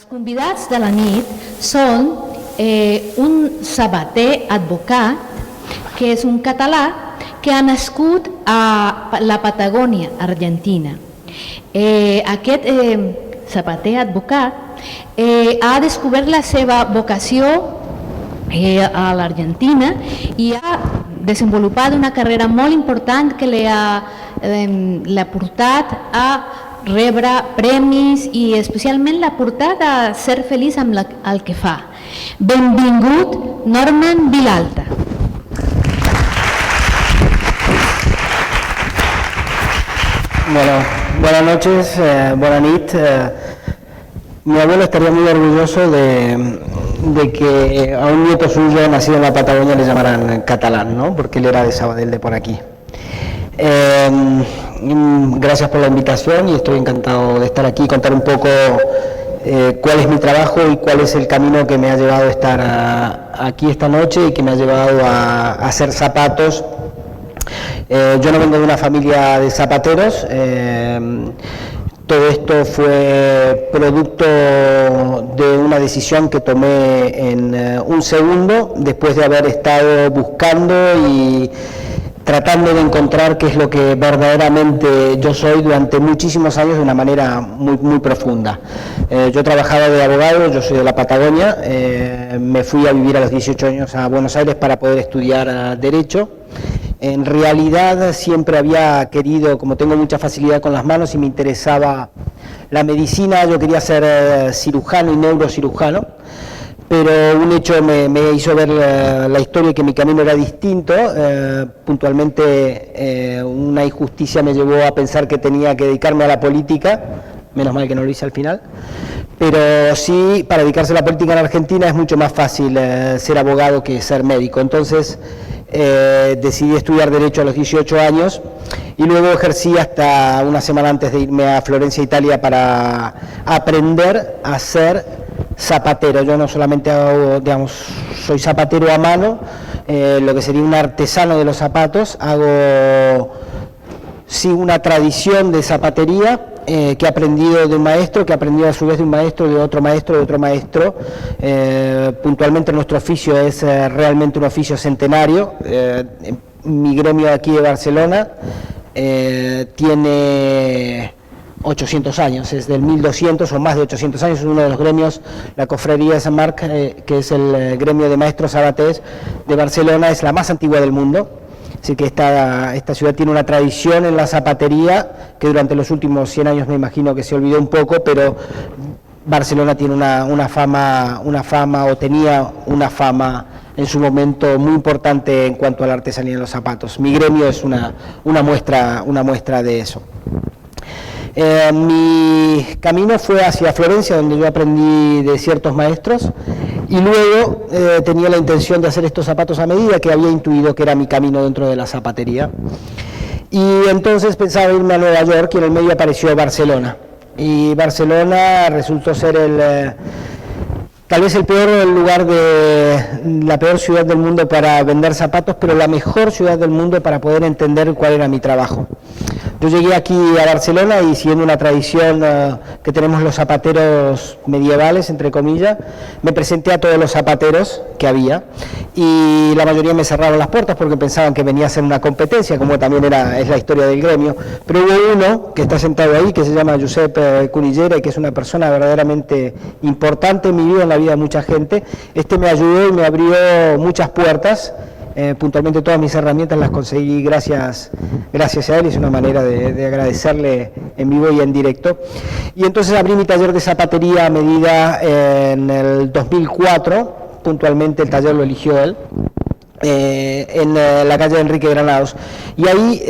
convidats de la nit són un sabater advocat, que és un català que ha nascut a la Patagònia, Argentina. Aquest sabater advocat ha descobert la seva vocació a l'Argentina i ha desenvolupat una carrera molt important que l'ha portat a rebre premis i especialment l'ha portat a ser feliç amb el que fa. Benvingut, Norman Vilalta. Bueno, buenas noches, buena nit. Mi abuelo estaría muy orgulloso de que a un nieto suyo nacido en la Patagonia le llamaran catalán, ¿no? Porque él era de Sabadell, de por aquí. Gracias por la invitación y estoy encantado de estar aquí y contar un poco cuál es mi trabajo y cuál es el camino que me ha llevado a estar aquí esta noche y que me ha llevado a hacer zapatos. Yo no vengo de una familia de zapateros, todo esto fue producto de una decisión que tomé en un segundo, después de haber estado buscando y tratando de encontrar qué es lo que verdaderamente yo soy durante muchísimos años de una manera muy profunda. Yo trabajaba de abogado, yo soy de la Patagonia, me fui a vivir a los 18 años a Buenos Aires para poder estudiar Derecho. En realidad siempre había querido, como tengo mucha facilidad con las manos y me interesaba la medicina, yo quería ser cirujano y neurocirujano, pero un hecho me hizo ver la historia y que mi camino era distinto. Puntualmente una injusticia me llevó a pensar que tenía que dedicarme a la política, menos mal que no lo hice al final, pero sí, para dedicarse a la política en Argentina es mucho más fácil ser abogado que ser médico. Entonces decidí estudiar Derecho a los 18 años y luego ejercí hasta una semana antes de irme a Florencia, Italia, para aprender a ser zapatero. Yo no solamente hago, soy zapatero a mano, lo que sería un artesano de los zapatos, hago sí una tradición de zapatería que he aprendido de un maestro, que he aprendido a su vez de un maestro, de otro maestro, de otro maestro. Puntualmente nuestro oficio es realmente un oficio centenario. Mi gremio aquí de Barcelona tiene 800 años, es del 1200 o más de 800 años, es uno de los gremios, la Cofradía de San Marc, que es el gremio de maestros sabatés de Barcelona, es la más antigua del mundo. Así que esta ciudad tiene una tradición en la zapatería que durante los últimos 100 años me imagino que se olvidó un poco, pero Barcelona tiene una fama o tenía una fama en su momento muy importante en cuanto a la artesanía de los zapatos. Mi gremio es una muestra de eso. Mi camino fue hacia Florencia, donde yo aprendí de ciertos maestros, y luego tenía la intención de hacer estos zapatos a medida, que había intuido que era mi camino dentro de la zapatería. Y entonces pensaba irme a Nueva York y en el medio apareció Barcelona. Y Barcelona resultó ser tal vez el peor lugar, la peor ciudad del mundo para vender zapatos, pero la mejor ciudad del mundo para poder entender cuál era mi trabajo. Yo llegué aquí a Barcelona y siguiendo una tradición que tenemos los zapateros medievales, entre comillas, me presenté a todos los zapateros que había y la mayoría me cerraron las puertas porque pensaban que venía a ser una competencia, como también es la historia del gremio, pero hubo uno que está sentado ahí, que se llama Josep Cunillera y que es una persona verdaderamente importante en mi vida, en la vida de mucha gente. Este me ayudó y me abrió muchas puertas. Puntualmente todas mis herramientas las conseguí gracias a él, es una manera de agradecerle en vivo y en directo. Y entonces abrí mi taller de zapatería a medida en el 2004, puntualmente el taller lo eligió él, en la calle de Enrique Granados. Y ahí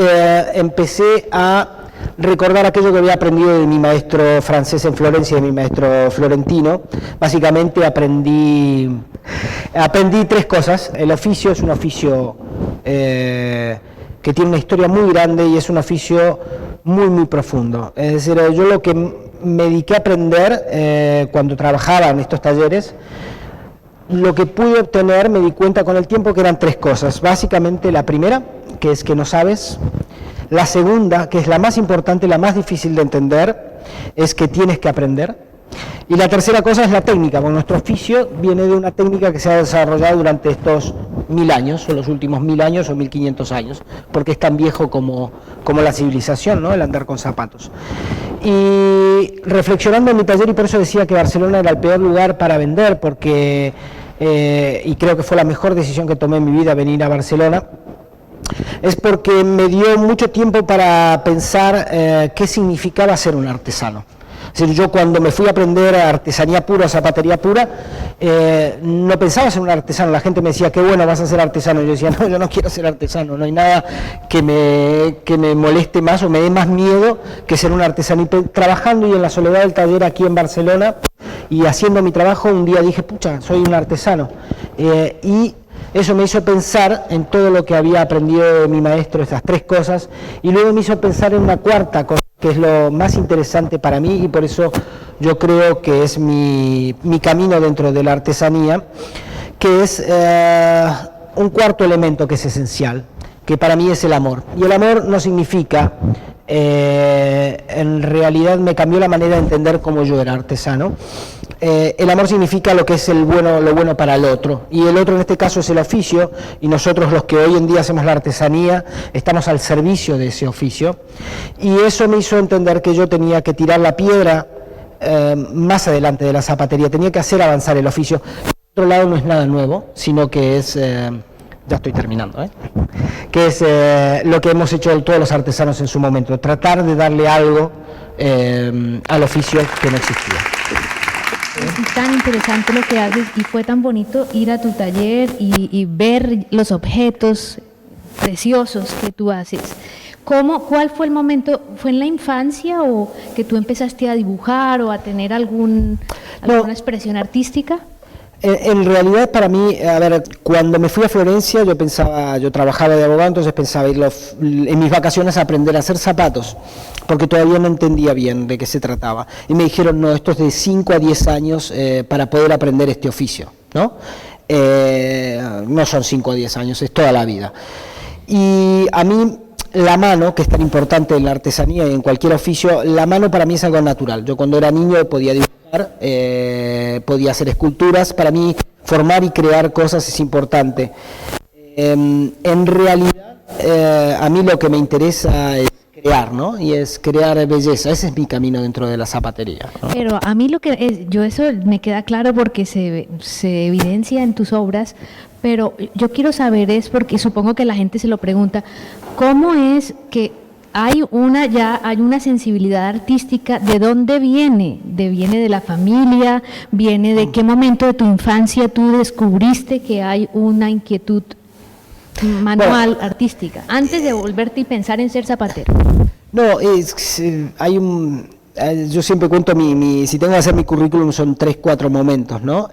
empecé a recordar aquello que había aprendido de mi maestro francés en Florencia, de mi maestro florentino. Básicamente aprendí tres cosas. El oficio es un oficio que tiene una historia muy grande y es un oficio muy profundo. Es decir, yo lo que me dediqué a aprender cuando trabajaba en estos talleres, lo que pude obtener, me di cuenta con el tiempo que eran tres cosas. Básicamente la primera, que es que no sabes. La segunda, que es la más importante, la más difícil de entender, es que tienes que aprender. Y la tercera cosa es la técnica, porque nuestro oficio viene de una técnica que se ha desarrollado durante estos 1000 años, o los últimos 1000 años o 1500 años, porque es tan viejo como la civilización, ¿no? El andar con zapatos. Y reflexionando en mi taller, y por eso decía que Barcelona era el peor lugar para vender, porque, y creo que fue la mejor decisión que tomé en mi vida venir a Barcelona, es porque me dio mucho tiempo para pensar qué significaba ser un artesano. Es decir, yo cuando me fui a aprender artesanía pura, zapatería pura, no pensaba ser un artesano. La gente me decía, qué bueno, vas a ser artesano. Yo decía, no, yo no quiero ser artesano, no hay nada que me moleste más o me dé más miedo que ser un artesano. Y trabajando y en la soledad del taller aquí en Barcelona y haciendo mi trabajo, un día dije, pucha, soy un artesano. Y eso me hizo pensar en todo lo que había aprendido de mi maestro, estas tres cosas, y luego me hizo pensar en una cuarta cosa, que es lo más interesante para mí, y por eso yo creo que es mi camino dentro de la artesanía, que es un cuarto elemento que es esencial, que para mí es el amor. Y el amor no significa, en realidad me cambió la manera de entender cómo yo era artesano. El amor significa lo que es lo bueno para el otro, y el otro en este caso es el oficio, y nosotros los que hoy en día hacemos la artesanía estamos al servicio de ese oficio, y eso me hizo entender que yo tenía que tirar la piedra más adelante de la zapatería, tenía que hacer avanzar el oficio. Por otro lado, no es nada nuevo, sino que es, ya estoy terminando, que es lo que hemos hecho todos los artesanos en su momento, tratar de darle algo al oficio que no existía. Es tan interesante lo que haces y fue tan bonito ir a tu taller y ver los objetos preciosos que tú haces. ¿Cuál fue el momento? ¿Fue en la infancia o que tú empezaste a dibujar o a tener alguna expresión artística? En realidad para mí, a ver, cuando me fui a Florencia yo trabajaba de abogado, entonces pensaba ir en mis vacaciones a aprender a hacer zapatos, porque todavía no entendía bien de qué se trataba. Y me dijeron, no, esto es de 5 a 10 años para poder aprender este oficio, ¿no? No son 5 a 10 años, es toda la vida. Y a mí la mano, que es tan importante en la artesanía y en cualquier oficio, la mano para mí es algo natural. Yo cuando era niño podía dibujar, podía hacer esculturas. Para mí formar y crear cosas es importante. En realidad a mí lo que me interesa es crear, ¿no? Y es crear belleza. Ese es mi camino dentro de la zapatería, ¿no? Pero a mí eso me queda claro porque se evidencia en tus obras, pero yo quiero saber porque supongo que la gente se lo pregunta, ¿cómo es que hay una sensibilidad artística? ¿De dónde viene? ¿Viene de la familia? ¿Viene de qué momento de tu infancia tú descubriste que hay una inquietud manual, artística, antes de volverte y pensar en ser zapatero? No, yo siempre cuento si tengo que hacer mi currículum son 3-4 momentos, ¿no?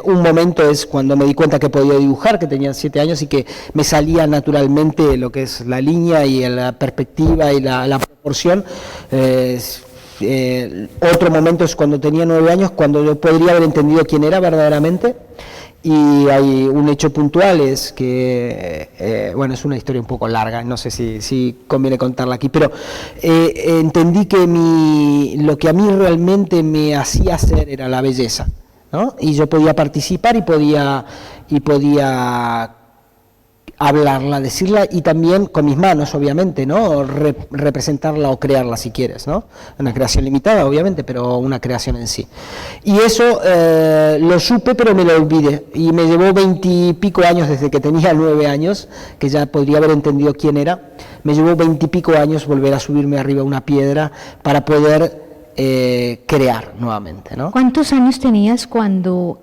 Un momento es cuando me di cuenta que podía dibujar, que tenía 7 años y que me salía naturalmente lo que es la línea y la perspectiva y la proporción. Otro momento es cuando tenía 9 años, cuando yo podría haber entendido quién era verdaderamente. Y hay un hecho puntual, es que, es una historia un poco larga, no sé si conviene contarla aquí, pero entendí que lo que a mí realmente me hacía hacer era la belleza, ¿no? Y yo podía participar y podía hablarla, decirla, y también con mis manos, obviamente, ¿no? Representarla o crearla si quieres, ¿no? Una creación limitada, obviamente, pero una creación en sí. Y eso lo supe, pero me lo olvidé. Y me llevó 20 y pico años desde que tenía 9 años, que ya podría haber entendido quién era. Me llevó 20 y pico años volver a subirme arriba a una piedra para poder crear nuevamente, ¿no? ¿Cuántos años tenías cuando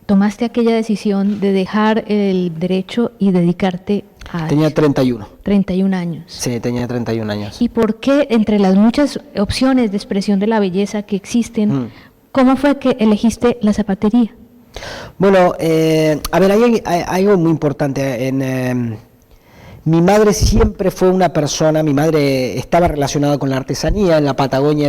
tomaste aquella decisión de dejar el derecho y dedicarte a... Tenía 31. 31 años. Sí, tenía 31 años. ¿Y por qué, entre las muchas opciones de expresión de la belleza que existen, cómo fue que elegiste la zapatería? Bueno, a ver, hay algo muy importante. Mi madre siempre fue una persona, mi madre estaba relacionada con la artesanía, en la Patagonia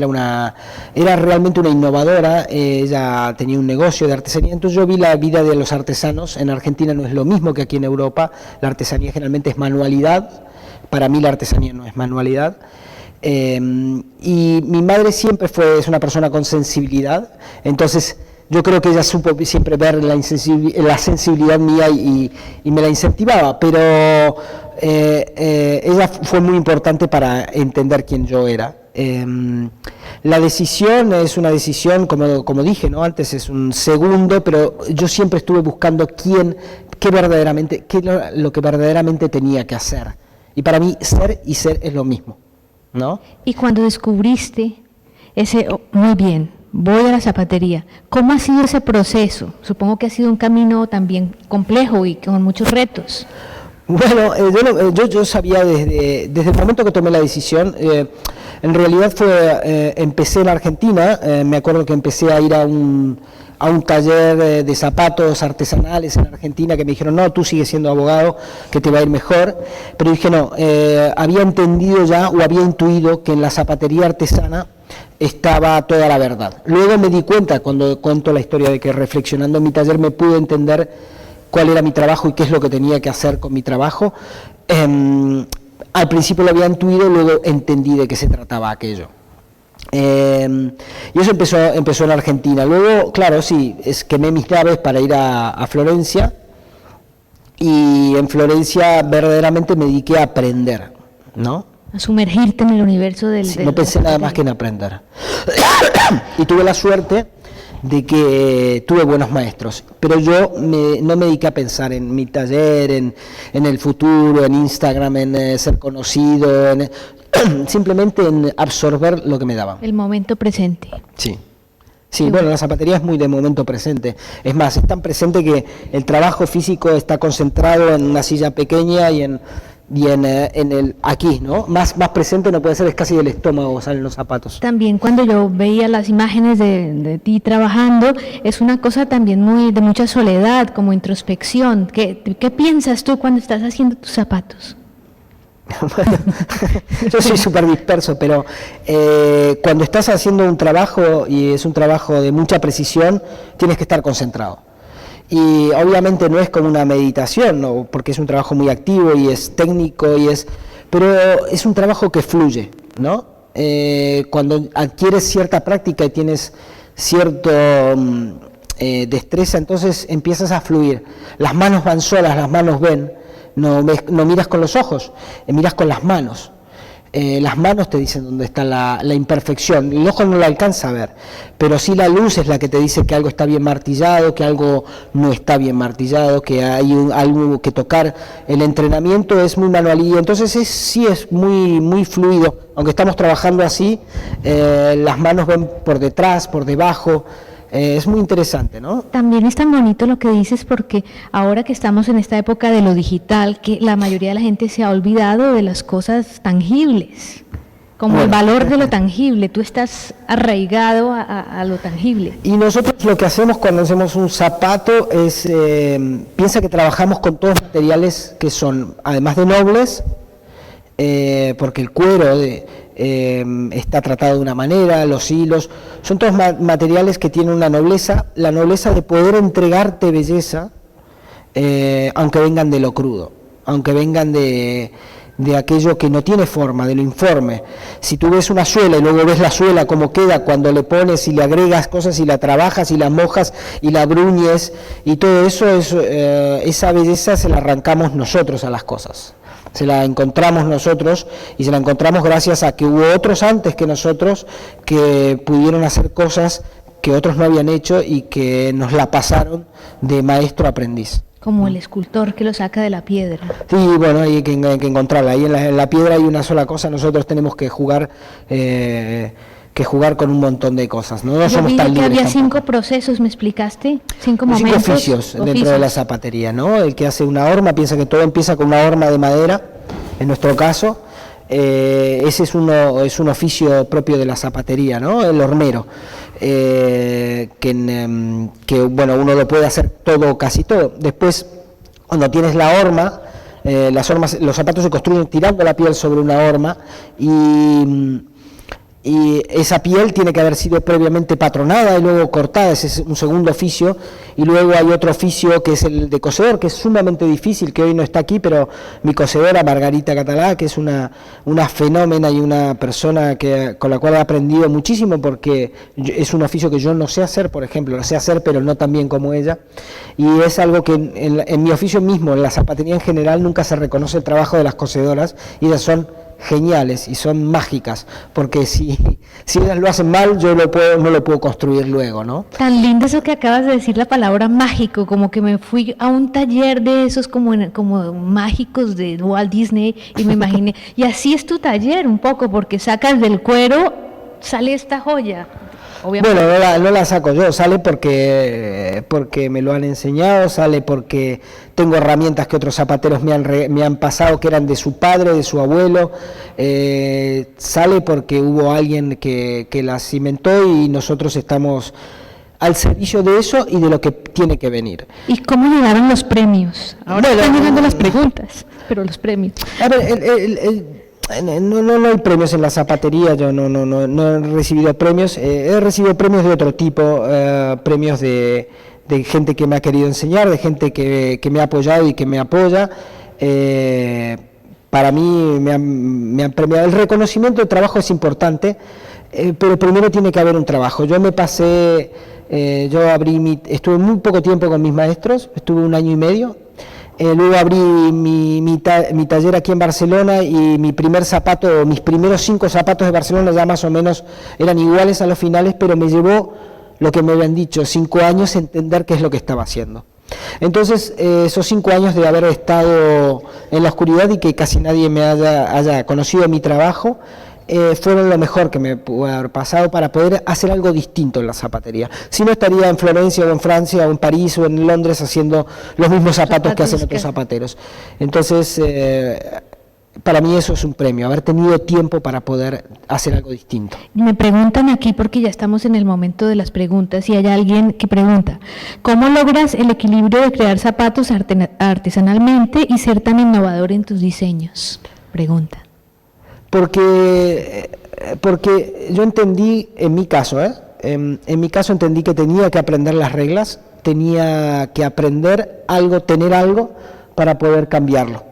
era realmente una innovadora, ella tenía un negocio de artesanía, entonces yo vi la vida de los artesanos. En Argentina no es lo mismo que aquí en Europa, la artesanía generalmente es manualidad, para mí la artesanía no es manualidad, Y mi madre siempre es una persona con sensibilidad, entonces yo creo que ella supo siempre ver la sensibilidad mía y me la incentivaba, pero ella fue muy importante para entender quién yo era. La decisión es una decisión, como dije, ¿no? Antes es un segundo, pero yo siempre estuve buscando qué lo que verdaderamente tenía que hacer. Y para mí ser y ser es lo mismo, ¿no? Y cuando descubriste muy bien, voy a la zapatería, ¿cómo ha sido ese proceso? Supongo que ha sido un camino también complejo y con muchos retos. Bueno, yo sabía desde el momento que tomé la decisión, en realidad empecé en Argentina, me acuerdo que empecé a ir a un taller de zapatos artesanales en Argentina, que me dijeron, no, tú sigues siendo abogado, que te va a ir mejor, pero dije no, había entendido ya o había intuido que en la zapatería artesana estaba toda la verdad. Luego me di cuenta, cuando cuento la historia, de que reflexionando en mi taller me pude entender cuál era mi trabajo y qué es lo que tenía que hacer con mi trabajo. Al principio lo había intuido, luego entendí de qué se trataba aquello. Y eso empezó en Argentina. Luego, claro, sí, quemé mis llaves para ir a Florencia, y en Florencia verdaderamente me dediqué a aprender, ¿no? A sumergirte en el universo del... Sí, no pensé nada más que en aprender. Y tuve la suerte de que tuve buenos maestros, pero yo no me dediqué a pensar en mi taller, en el futuro, en Instagram, en ser conocido, simplemente en absorber lo que me daban. El momento presente. Sí. Sí, bueno, la zapatería es muy de momento presente. Es más, es tan presente que el trabajo físico está concentrado en una silla pequeña y en el aquí, ¿no? Más presente no puede ser, es casi del estómago salen los zapatos. También cuando yo veía las imágenes de ti trabajando, es una cosa también de mucha soledad, como introspección. ¿Qué piensas tú cuando estás haciendo tus zapatos? Bueno, yo soy súper disperso, pero cuando estás haciendo un trabajo y es un trabajo de mucha precisión, tienes que estar concentrado. Y obviamente no es como una meditación, ¿no? Porque es un trabajo muy activo y es técnico, pero es un trabajo que fluye, ¿no? Cuando adquieres cierta práctica y tienes cierto destreza, entonces empiezas a fluir. Las manos van solas, las manos ven. No miras con los ojos, miras con las manos. Las manos te dicen dónde está la imperfección. El ojo no lo alcanza a ver, pero sí la luz es la que te dice que algo está bien martillado, que algo no está bien martillado, que hay algo que tocar. El entrenamiento es muy manualillo, entonces sí es muy, muy fluido. Aunque estamos trabajando así, las manos ven por detrás, por debajo. Es muy interesante, ¿no? También es tan bonito lo que dices, porque ahora que estamos en esta época de lo digital, que la mayoría de la gente se ha olvidado de las cosas tangibles, como el valor de lo tangible. Tú estás arraigado a lo tangible. Y nosotros lo que hacemos cuando hacemos un zapato es, piensa que trabajamos con todos los materiales que son, además de nobles, porque el cuero está tratado de una manera, los hilos, son todos materiales que tienen una nobleza, la nobleza de poder entregarte belleza, aunque vengan de lo crudo, aunque vengan de aquello que no tiene forma, de lo informe. Si tú ves una suela y luego ves la suela como queda cuando le pones y le agregas cosas y la trabajas y la mojas y la bruñes y todo eso, esa belleza se la arrancamos nosotros a las cosas. Se la encontramos nosotros, y se la encontramos gracias a que hubo otros antes que nosotros que pudieron hacer cosas que otros no habían hecho y que nos la pasaron de maestro a aprendiz. Como el escultor que lo saca de la piedra. Sí, bueno, hay que encontrarla. Ahí en la piedra hay una sola cosa, nosotros tenemos que jugar con un montón de cosas, ¿no? No somos tan libres. Había tampoco. 5 procesos, ¿me explicaste? 5 momentos. 5 oficios dentro de la zapatería, ¿no? El que hace una horma piensa que todo empieza con una horma de madera, en nuestro caso. Ese es un oficio propio de la zapatería, ¿no? El hornero, que bueno, uno lo puede hacer todo, casi todo. Después, cuando tienes la horma, los zapatos se construyen tirando la piel sobre una horma, y y esa piel tiene que haber sido previamente patronada y luego cortada, ese es un segundo oficio, y luego hay otro oficio que es el de cosedor, que es sumamente difícil, que hoy no está aquí, pero mi cosedora Margarita Catalá, que es una fenómena y una persona con la cual he aprendido muchísimo, porque es un oficio que yo no sé hacer, por ejemplo, lo sé hacer, pero no tan bien como ella, y es algo que en mi oficio mismo, en la zapatería en general, nunca se reconoce el trabajo de las cosedoras, y ellas son geniales y son mágicas, porque si ellas lo hacen mal, yo no lo puedo construir luego, ¿no? Tan lindo eso que acabas de decir, la palabra mágico, como que me fui a un taller de esos como mágicos de Walt Disney y me imaginé, y así es tu taller un poco, porque sacas del cuero, sale esta joya. Obviamente. Bueno, no la saco yo, sale porque me lo han enseñado, sale porque tengo herramientas que otros zapateros me han pasado, que eran de su padre, de su abuelo, sale porque hubo alguien que las cimentó y nosotros estamos al servicio de eso y de lo que tiene que venir. ¿Y cómo llegaron los premios? Ahora están llegando las preguntas, pero los premios. A ver, no hay premios en la zapatería, yo no he recibido premios, he recibido premios de otro tipo, premios de gente que me ha querido enseñar, de gente que me ha apoyado y que me apoya. Para mí me han premiado. El reconocimiento del trabajo es importante, pero primero tiene que haber un trabajo. Yo estuve muy poco tiempo con mis maestros, estuve 1 año y medio. Luego abrí mi taller aquí en Barcelona y mis primeros 5 zapatos de Barcelona ya más o menos eran iguales a los finales, pero me llevó lo que me habían dicho, 5 años entender qué es lo que estaba haciendo. Entonces, esos 5 años de haber estado en la oscuridad y que casi nadie me haya conocido mi trabajo, fueron lo mejor que me pudo haber pasado para poder hacer algo distinto en la zapatería. Si no, estaría en Florencia o en Francia o en París o en Londres haciendo los mismos zapatos que hacen otros zapateros. Entonces, para mí eso es un premio, haber tenido tiempo para poder hacer algo distinto. Me preguntan aquí, porque ya estamos en el momento de las preguntas, y hay alguien que pregunta, ¿cómo logras el equilibrio de crear zapatos artesanalmente y ser tan innovador en tus diseños? Pregunta. Porque yo entendí, en mi caso entendí que tenía que aprender las reglas, tenía que aprender algo, tener algo para poder cambiarlo.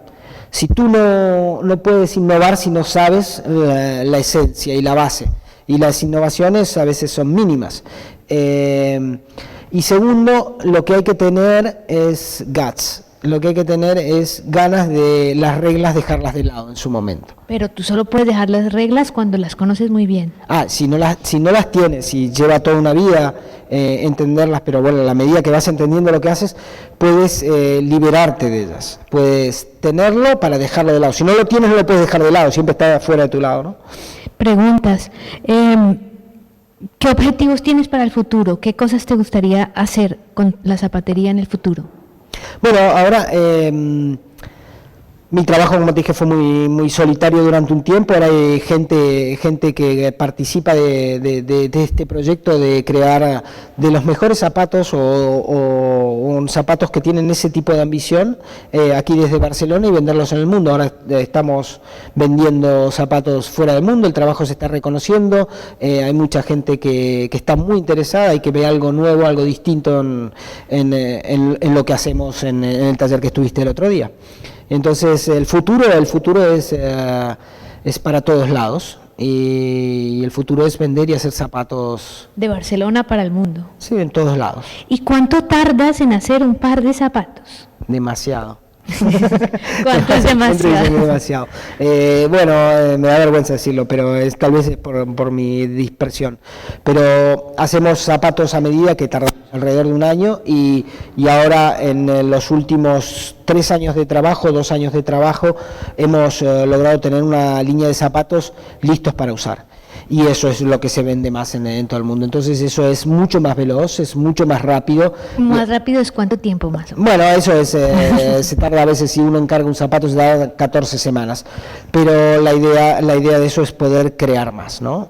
Si tú no puedes innovar si no sabes la esencia y la base, y las innovaciones a veces son mínimas. Y segundo, lo que hay que tener es guts. Lo que hay que tener es ganas de las reglas dejarlas de lado en su momento. Pero tú solo puedes dejar las reglas cuando las conoces muy bien. Si no las tienes, si lleva toda una vida entenderlas, pero bueno, a la medida que vas entendiendo lo que haces, puedes liberarte de ellas. Puedes tenerlo para dejarlo de lado. Si no lo tienes, no lo puedes dejar de lado, siempre está fuera de tu lado, ¿no? Preguntas. ¿Qué objetivos tienes para el futuro? ¿Qué cosas te gustaría hacer con la zapatería en el futuro? Bueno, ahora mi trabajo, como te dije, fue muy solitario durante un tiempo. Ahora hay gente que participa de este proyecto de crear de los mejores zapatos o zapatos que tienen ese tipo de ambición aquí desde Barcelona y venderlos en el mundo. Ahora estamos vendiendo zapatos fuera del mundo, el trabajo se está reconociendo, hay mucha gente que está muy interesada y que ve algo nuevo, algo distinto en lo que hacemos en el taller que estuviste el otro día. Entonces el futuro es para todos lados y el futuro es vender y hacer zapatos de Barcelona para el mundo. Sí, en todos lados. ¿Y cuánto tardas en hacer un par de zapatos? Demasiado. ¿Cuánto es demasiado? Me da vergüenza decirlo, pero tal vez es por mi dispersión. Pero hacemos zapatos a medida que tardamos alrededor de 1 año y ahora en los últimos 3 años de trabajo, 2 años de trabajo, hemos logrado tener una línea de zapatos listos para usar. Y eso es lo que se vende más en todo el mundo. Entonces eso es mucho más veloz, es mucho más rápido. ¿Más rápido es cuánto tiempo más o menos? Bueno, eso es, se tarda a veces, si uno encarga un zapato se da 14 semanas, pero la idea de eso es poder crear más, ¿no?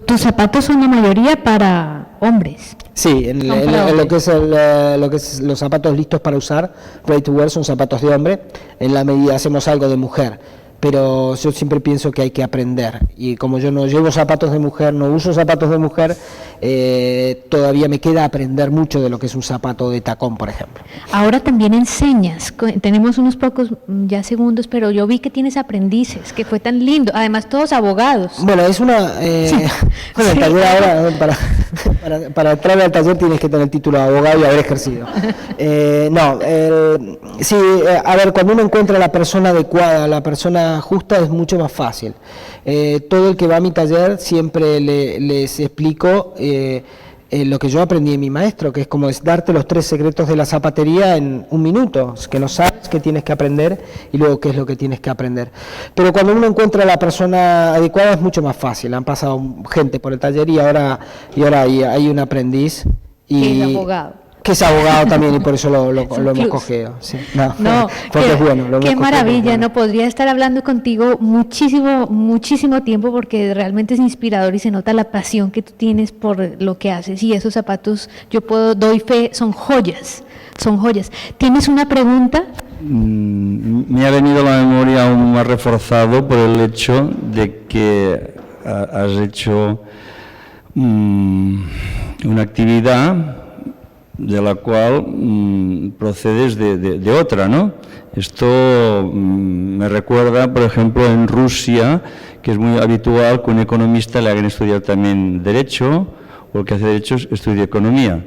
¿Tus zapatos son la mayoría para hombres? Sí, en lo que es los zapatos listos para usar, ready to wear, son zapatos de hombre, en la medida hacemos algo de mujer. pero yo siempre pienso que hay que aprender, y como yo no llevo zapatos de mujer, no uso zapatos de mujer, todavía me queda aprender mucho de lo que es un zapato de tacón, por ejemplo. Ahora también enseñas, tenemos unos pocos ya segundos, pero yo vi que tienes aprendices, que fue tan lindo, además todos abogados. Bueno, es una... Bueno, el taller ahora, para entrar al taller tienes que tener título de abogado y haber ejercido. Sí, a ver, cuando uno encuentra a la persona adecuada, la persona justa, es mucho más fácil. Todo el que va a mi taller siempre les explico lo que yo aprendí de mi maestro, que es como darte los 3 secretos de la zapatería en 1 minuto, que no sabes qué tienes que aprender y luego qué es lo que tienes que aprender. Pero cuando uno encuentra a la persona adecuada es mucho más fácil. Han pasado gente por el taller y ahora hay un aprendiz que es abogado. Que es abogado también, y por eso lo hemos cogido. Sí. No, porque es bueno. Qué maravilla, ¿no? Podría estar hablando contigo muchísimo tiempo, porque realmente es inspirador y se nota la pasión que tú tienes por lo que haces, y esos zapatos, doy fe, son joyas. ¿Tienes una pregunta? Me ha venido a la memoria aún más reforzado por el hecho de que has hecho una actividad de la cual procedes de otra, ¿no? Esto me recuerda, por ejemplo, en Rusia, que es muy habitual que un economista le hagan estudiar también Derecho, o el que hace Derecho estudia Economía.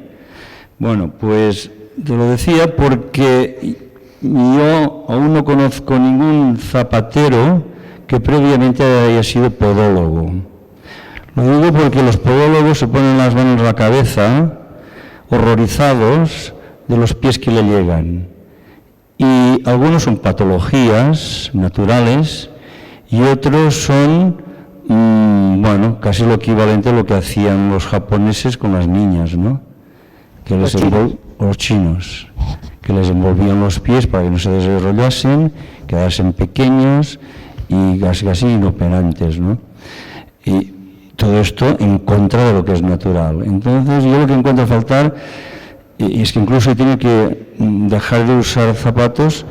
Bueno, pues te lo decía porque yo aún no conozco ningún zapatero que previamente haya sido podólogo. Lo digo porque los podólogos se ponen las manos a la cabeza, horrorizados de los pies que le llegan, y algunos son patologías naturales y otros son casi lo equivalente a lo que hacían los japoneses con las niñas, ¿no? Los chinos, que les envolvían los pies para que no se desarrollasen, quedasen pequeños y casi inoperantes, ¿no? Y todo esto en contra de lo que es natural. Entonces yo lo que encuentro a faltar es que incluso he tenido que dejar de usar zapatos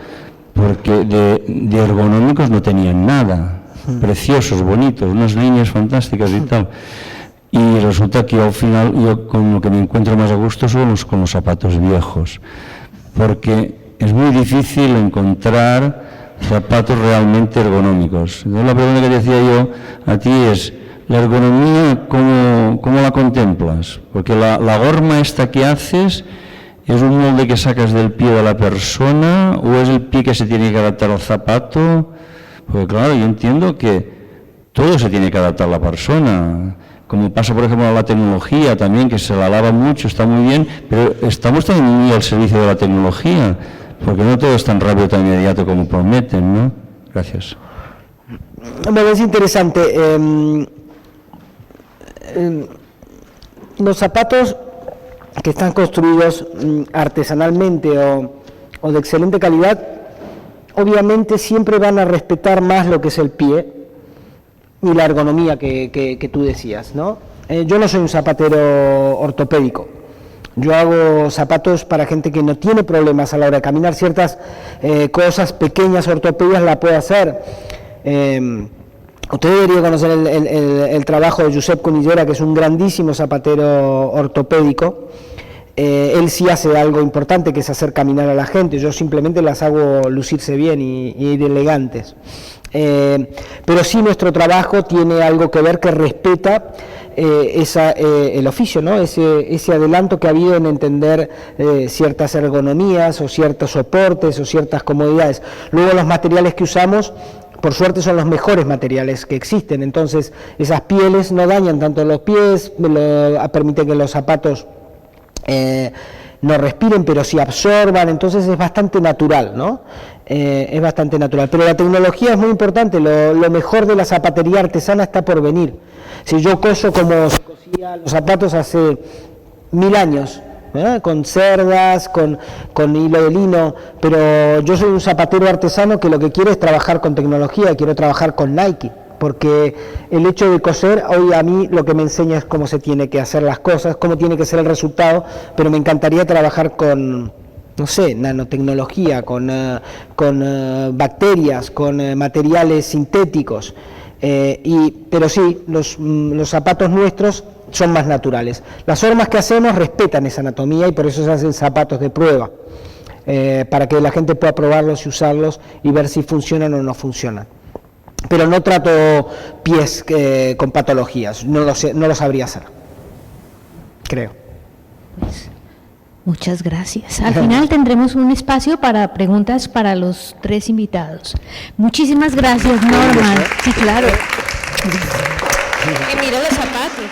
porque de ergonómicos no tenían nada, preciosos, bonitos, unas líneas fantásticas y tal. Y resulta que al final yo con lo que me encuentro más a gusto son con los zapatos viejos, porque es muy difícil encontrar zapatos realmente ergonómicos. Entonces la pregunta que te decía yo a ti es: ¿la ergonomía cómo la contemplas? Porque la horma esta que haces, ¿es un molde que sacas del pie de la persona o es el pie que se tiene que adaptar al zapato? Porque claro, yo entiendo que todo se tiene que adaptar a la persona, como pasa por ejemplo a la tecnología también, que se la alaba mucho, está muy bien, pero estamos también muy al servicio de la tecnología, porque no todo es tan rápido, tan inmediato como prometen, ¿no? Gracias. Me parece interesante. Los zapatos que están construidos artesanalmente o de excelente calidad, obviamente siempre van a respetar más lo que es el pie y la ergonomía que tú decías, ¿no? Yo no soy un zapatero ortopédico. Yo hago zapatos para gente que no tiene problemas a la hora de caminar. Ciertas cosas pequeñas ortopedias la puede hacer. Usted debería conocer el trabajo de Josep Cunillera, que es un grandísimo zapatero ortopédico. Él sí hace algo importante, que es hacer caminar a la gente. Yo simplemente las hago lucirse bien y ir elegantes. Pero sí, nuestro trabajo tiene algo que ver, que respeta el oficio, ¿no? Ese adelanto que ha habido en entender ciertas ergonomías o ciertos soportes o ciertas comodidades. Luego los materiales que usamos, por suerte, son los mejores materiales que existen. Entonces esas pieles no dañan tanto los pies, permiten que los zapatos no respiren, pero sí absorban. Entonces es bastante natural, ¿no? Es bastante natural. Pero la tecnología es muy importante. Lo mejor de la zapatería artesana está por venir. Si yo coso como se cosía los zapatos hace 1000 años, con cerdas, con hilo de lino, pero yo soy un zapatero artesano que lo que quiere es trabajar con tecnología, quiero trabajar con Nike, porque el hecho de coser hoy a mí lo que me enseña es cómo se tiene que hacer las cosas, cómo tiene que ser el resultado, pero me encantaría trabajar con no sé, nanotecnología, con bacterias, con materiales sintéticos. Pero sí, los zapatos nuestros son más naturales. Las hormas que hacemos respetan esa anatomía y por eso se hacen zapatos de prueba, para que la gente pueda probarlos y usarlos y ver si funcionan o no funcionan. Pero no trato pies con patologías, no lo sabría hacer, creo. Pues, muchas gracias. Al final tendremos un espacio para preguntas para los tres invitados. Muchísimas gracias, Norman. Sí, claro. Que mire los zapatos.